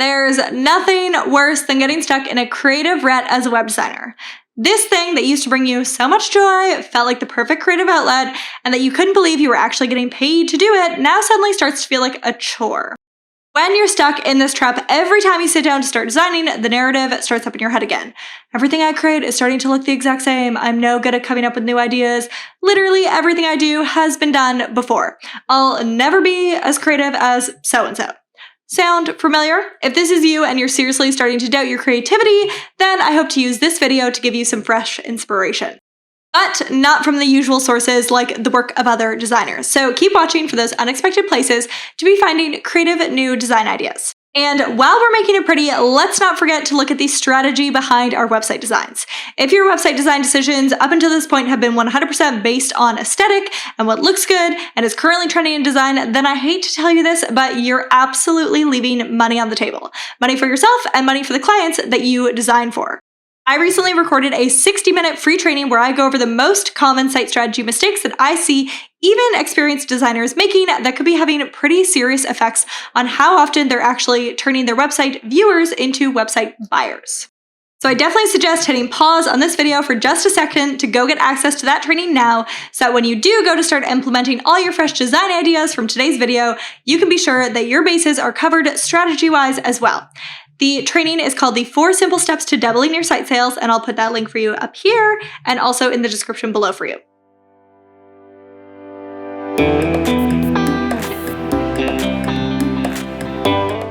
There's nothing worse than getting stuck in a creative rut as a web designer. This thing that used to bring you so much joy, felt like the perfect creative outlet, and that you couldn't believe you were actually getting paid to do it, now suddenly starts to feel like a chore. When you're stuck in this trap, every time you sit down to start designing, the narrative starts up in your head again. Everything I create is starting to look the exact same. I'm no good at coming up with new ideas. Literally everything I do has been done before. I'll never be as creative as so-and-so. Sound familiar? If this is you and you're seriously starting to doubt your creativity, then I hope to use this video to give you some fresh inspiration. But not from the usual sources like the work of other designers. So keep watching for those unexpected places to be finding creative new design ideas. And while we're making it pretty, let's not forget to look at the strategy behind our website designs. If your website design decisions up until this point have been 100% based on aesthetic and what looks good and is currently trending in design, then I hate to tell you this, but you're absolutely leaving money on the table. Money for yourself and money for the clients that you design for. I recently recorded a 60-minute free training where I go over the most common site strategy mistakes that I see even experienced designers making that could be having pretty serious effects on how often they're actually turning their website viewers into website buyers. So I definitely suggest hitting pause on this video for just a second to go get access to that training now, so that when you do go to start implementing all your fresh design ideas from today's video, you can be sure that your bases are covered strategy-wise as well. The training is called the 4 Simple Steps to Doubling Your Site Sales, and I'll put that link for you up here and also in the description below for you.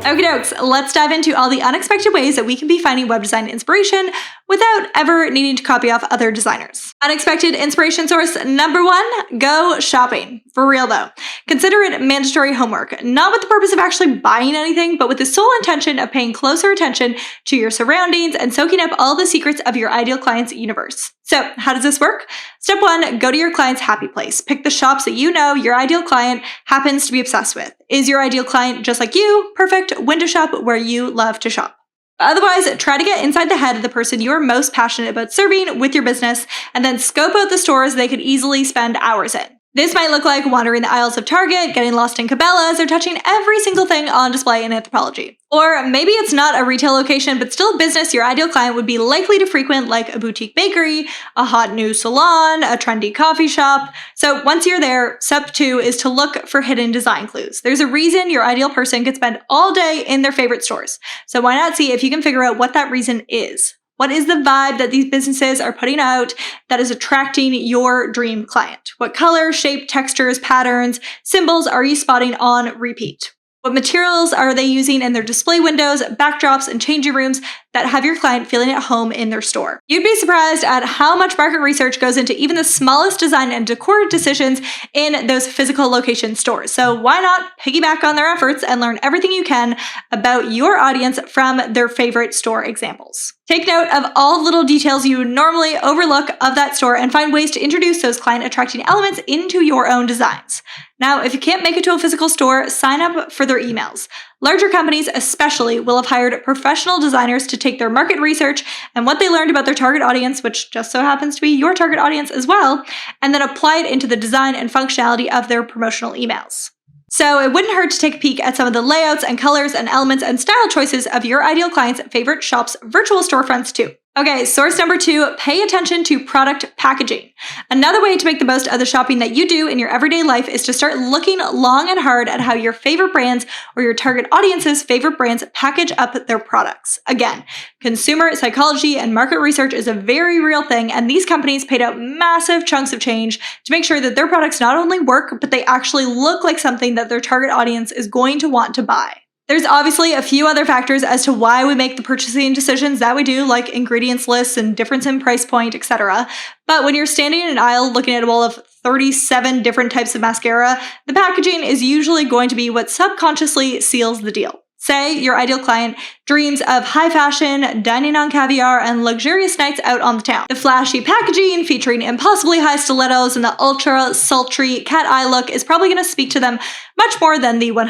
Okie dokes, let's dive into all the unexpected ways that we can be finding web design inspiration without ever needing to copy off other designers. Unexpected inspiration source number 1, go shopping. For real though. Consider it mandatory homework, not with the purpose of actually buying anything, but with the sole intention of paying closer attention to your surroundings and soaking up all the secrets of your ideal client's universe. So how does this work? Step 1, go to your client's happy place. Pick the shops that you know your ideal client happens to be obsessed with. Is your ideal client just like you? Perfect. Window shop where you love to shop. Otherwise, try to get inside the head of the person you are most passionate about serving with your business, and then scope out the stores they could easily spend hours in. This might look like wandering the aisles of Target, getting lost in Cabela's, or touching every single thing on display in Anthropologie. Or maybe it's not a retail location, but still a business your ideal client would be likely to frequent, like a boutique bakery, a hot new salon, a trendy coffee shop. So once you're there, step 2 is to look for hidden design clues. There's a reason your ideal person could spend all day in their favorite stores. So why not see if you can figure out what that reason is? What is the vibe that these businesses are putting out that is attracting your dream client? What color, shape, textures, patterns, symbols are you spotting on repeat? What materials are they using in their display windows, backdrops, and changing rooms that have your client feeling at home in their store? You'd be surprised at how much market research goes into even the smallest design and decor decisions in those physical location stores. So why not piggyback on their efforts and learn everything you can about your audience from their favorite store examples? Take note of all little details you normally overlook of that store and find ways to introduce those client-attracting elements into your own designs. Now, if you can't make it to a physical store, sign up for their emails. Larger companies especially will have hired professional designers to take their market research and what they learned about their target audience, which just so happens to be your target audience as well, and then apply it into the design and functionality of their promotional emails. So it wouldn't hurt to take a peek at some of the layouts and colors and elements and style choices of your ideal client's favorite shop's virtual storefronts too. Okay, source number 2, pay attention to product packaging. Another way to make the most of the shopping that you do in your everyday life is to start looking long and hard at how your favorite brands or your target audience's favorite brands package up their products. Again, consumer psychology and market research is a very real thing, and these companies paid out massive chunks of change to make sure that their products not only work, but they actually look like something that their target audience is going to want to buy. There's obviously a few other factors as to why we make the purchasing decisions that we do, like ingredients lists and difference in price point, etc. But when you're standing in an aisle looking at a wall of 37 different types of mascara, the packaging is usually going to be what subconsciously seals the deal. Say your ideal client dreams of high fashion, dining on caviar, and luxurious nights out on the town. The flashy packaging featuring impossibly high stilettos and the ultra sultry cat eye look is probably going to speak to them much more than the 100%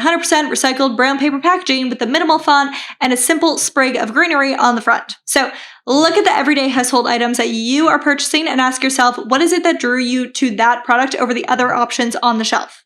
recycled brown paper packaging with the minimal font and a simple sprig of greenery on the front. So look at the everyday household items that you are purchasing and ask yourself, what is it that drew you to that product over the other options on the shelf?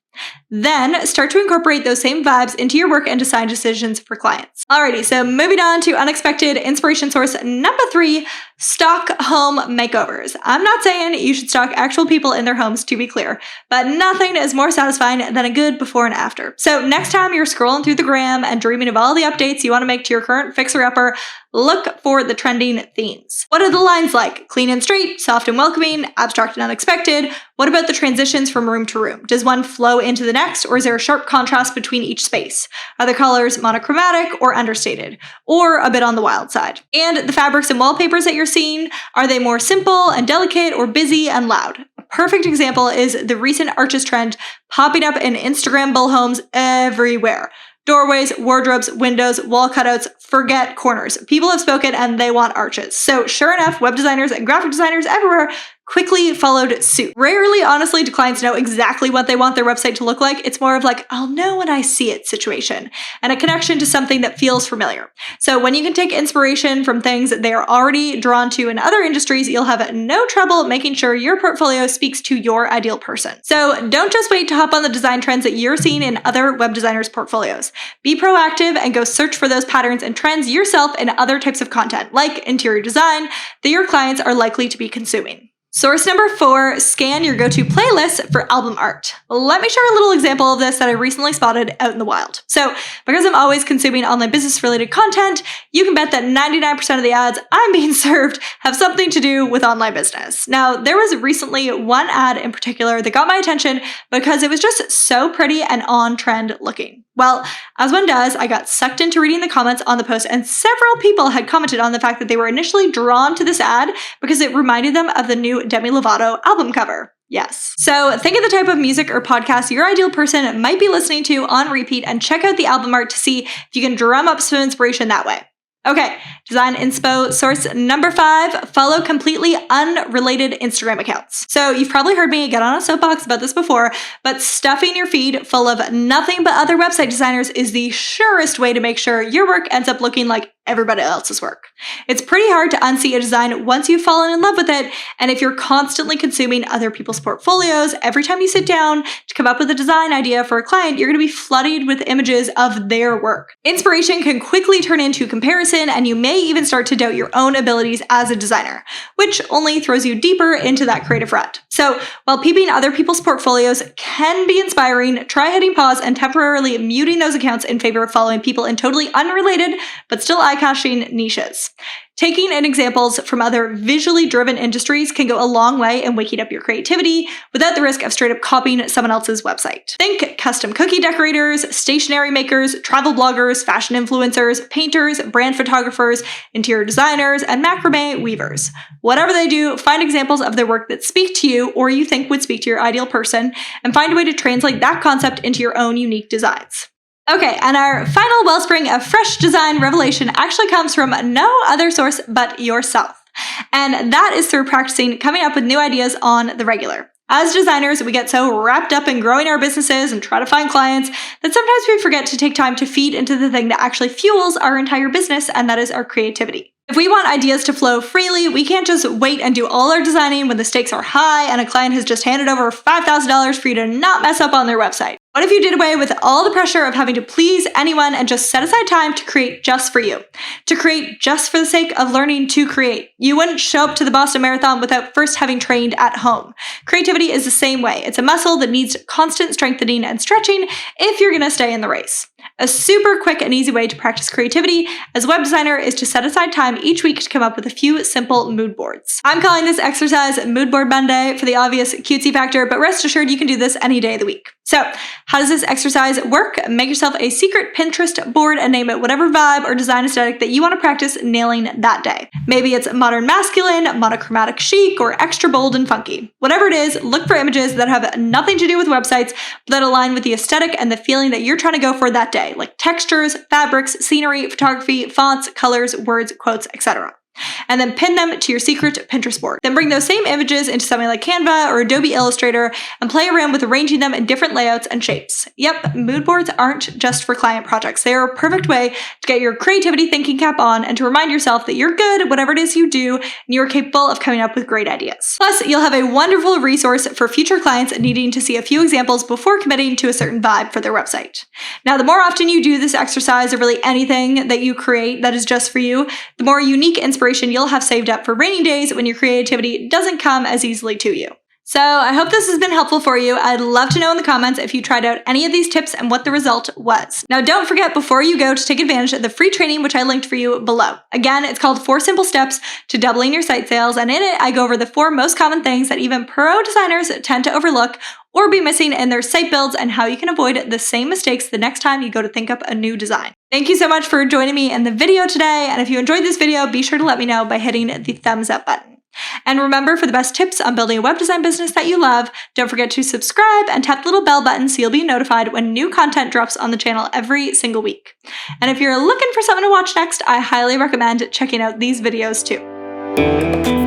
Then start to incorporate those same vibes into your work and design decisions for clients. Alrighty, so moving on to unexpected inspiration source number 3, stock home makeovers. I'm not saying you should stock actual people in their homes, to be clear, but nothing is more satisfying than a good before and after. So next time you're scrolling through the gram and dreaming of all the updates you want to make to your current fixer-upper, look for the trending themes. What are the lines like? Clean and straight, soft and welcoming, abstract and unexpected. What about the transitions from room to room? Does one flow into the next, or is there a sharp contrast between each space? Are the colors monochromatic or understated, or a bit on the wild side? And the fabrics and wallpapers that you're seeing, are they more simple and delicate or busy and loud? A perfect example is the recent arches trend popping up in Instagrammable homes everywhere. Doorways, wardrobes, windows, wall cutouts, forget corners. People have spoken and they want arches. So sure enough, web designers and graphic designers everywhere quickly followed suit. Rarely, honestly, do clients know exactly what they want their website to look like. It's more of like, I'll know when I see it situation, and a connection to something that feels familiar. So when you can take inspiration from things that they are already drawn to in other industries, you'll have no trouble making sure your portfolio speaks to your ideal person. So don't just wait to hop on the design trends that you're seeing in other web designers' portfolios. Be proactive and go search for those patterns and trends yourself in other types of content, like interior design, that your clients are likely to be consuming. Source number 4, scan your go-to playlist for album art. Let me share a little example of this that I recently spotted out in the wild. So, because I'm always consuming online business-related content, you can bet that 99% of the ads I'm being served have something to do with online business. Now, there was recently one ad in particular that got my attention because it was just so pretty and on-trend looking. Well, as one does, I got sucked into reading the comments on the post, and several people had commented on the fact that they were initially drawn to this ad because it reminded them of the new Demi Lovato album cover. Yes. So think of the type of music or podcast your ideal person might be listening to on repeat and check out the album art to see if you can drum up some inspiration that way. Okay, design inspo source number 5, follow completely unrelated Instagram accounts. So you've probably heard me get on a soapbox about this before, but stuffing your feed full of nothing but other website designers is the surest way to make sure your work ends up looking like everybody else's work. It's pretty hard to unsee a design once you've fallen in love with it, and if you're constantly consuming other people's portfolios, every time you sit down to come up with a design idea for a client, you're going to be flooded with images of their work. Inspiration can quickly turn into comparison, and you may even start to doubt your own abilities as a designer, which only throws you deeper into that creative rut. So while peeping other people's portfolios can be inspiring, try hitting pause and temporarily muting those accounts in favor of following people in totally unrelated but still eye-catching niches. Taking in examples from other visually driven industries can go a long way in waking up your creativity without the risk of straight up copying someone else's website. Think custom cookie decorators, stationery makers, travel bloggers, fashion influencers, painters, brand photographers, interior designers, and macrame weavers. Whatever they do, find examples of their work that speak to you or you think would speak to your ideal person, and find a way to translate that concept into your own unique designs. Okay, and our final wellspring of fresh design revelation actually comes from no other source but yourself. And that is through practicing coming up with new ideas on the regular. As designers, we get so wrapped up in growing our businesses and try to find clients that sometimes we forget to take time to feed into the thing that actually fuels our entire business, and that is our creativity. If we want ideas to flow freely, we can't just wait and do all our designing when the stakes are high and a client has just handed over $5,000 for you to not mess up on their website. What if you did away with all the pressure of having to please anyone and just set aside time to create just for you? To create just for the sake of learning to create. You wouldn't show up to the Boston Marathon without first having trained at home. Creativity is the same way. It's a muscle that needs constant strengthening and stretching if you're going to stay in the race. A super quick and easy way to practice creativity as a web designer is to set aside time each week to come up with a few simple mood boards. I'm calling this exercise Mood Board Monday for the obvious cutesy factor, but rest assured you can do this any day of the week. So, how does this exercise work? Make yourself a secret Pinterest board and name it whatever vibe or design aesthetic that you want to practice nailing that day. Maybe it's modern masculine, monochromatic chic, or extra bold and funky. Whatever it is, look for images that have nothing to do with websites, but that align with the aesthetic and the feeling that you're trying to go for that day, like textures, fabrics, scenery, photography, fonts, colors, words, quotes, etc. and then pin them to your secret Pinterest board. Then bring those same images into something like Canva or Adobe Illustrator and play around with arranging them in different layouts and shapes. Yep, mood boards aren't just for client projects. They are a perfect way to get your creativity thinking cap on and to remind yourself that you're good at whatever it is you do and you're capable of coming up with great ideas. Plus, you'll have a wonderful resource for future clients needing to see a few examples before committing to a certain vibe for their website. Now, the more often you do this exercise or really anything that you create that is just for you, the more unique inspiration you'll have saved up for rainy days when your creativity doesn't come as easily to you. So I hope this has been helpful for you. I'd love to know in the comments if you tried out any of these tips and what the result was. Now, don't forget before you go to take advantage of the free training, which I linked for you below. Again, it's called 4 Simple Steps to Doubling Your Site Sales. And in it, I go over the 4 most common things that even pro designers tend to overlook or be missing in their site builds and how you can avoid the same mistakes the next time you go to think up a new design. Thank you so much for joining me in the video today. And if you enjoyed this video, be sure to let me know by hitting the thumbs up button. And remember, for the best tips on building a web design business that you love, don't forget to subscribe and tap the little bell button so you'll be notified when new content drops on the channel every single week. And if you're looking for something to watch next, I highly recommend checking out these videos too.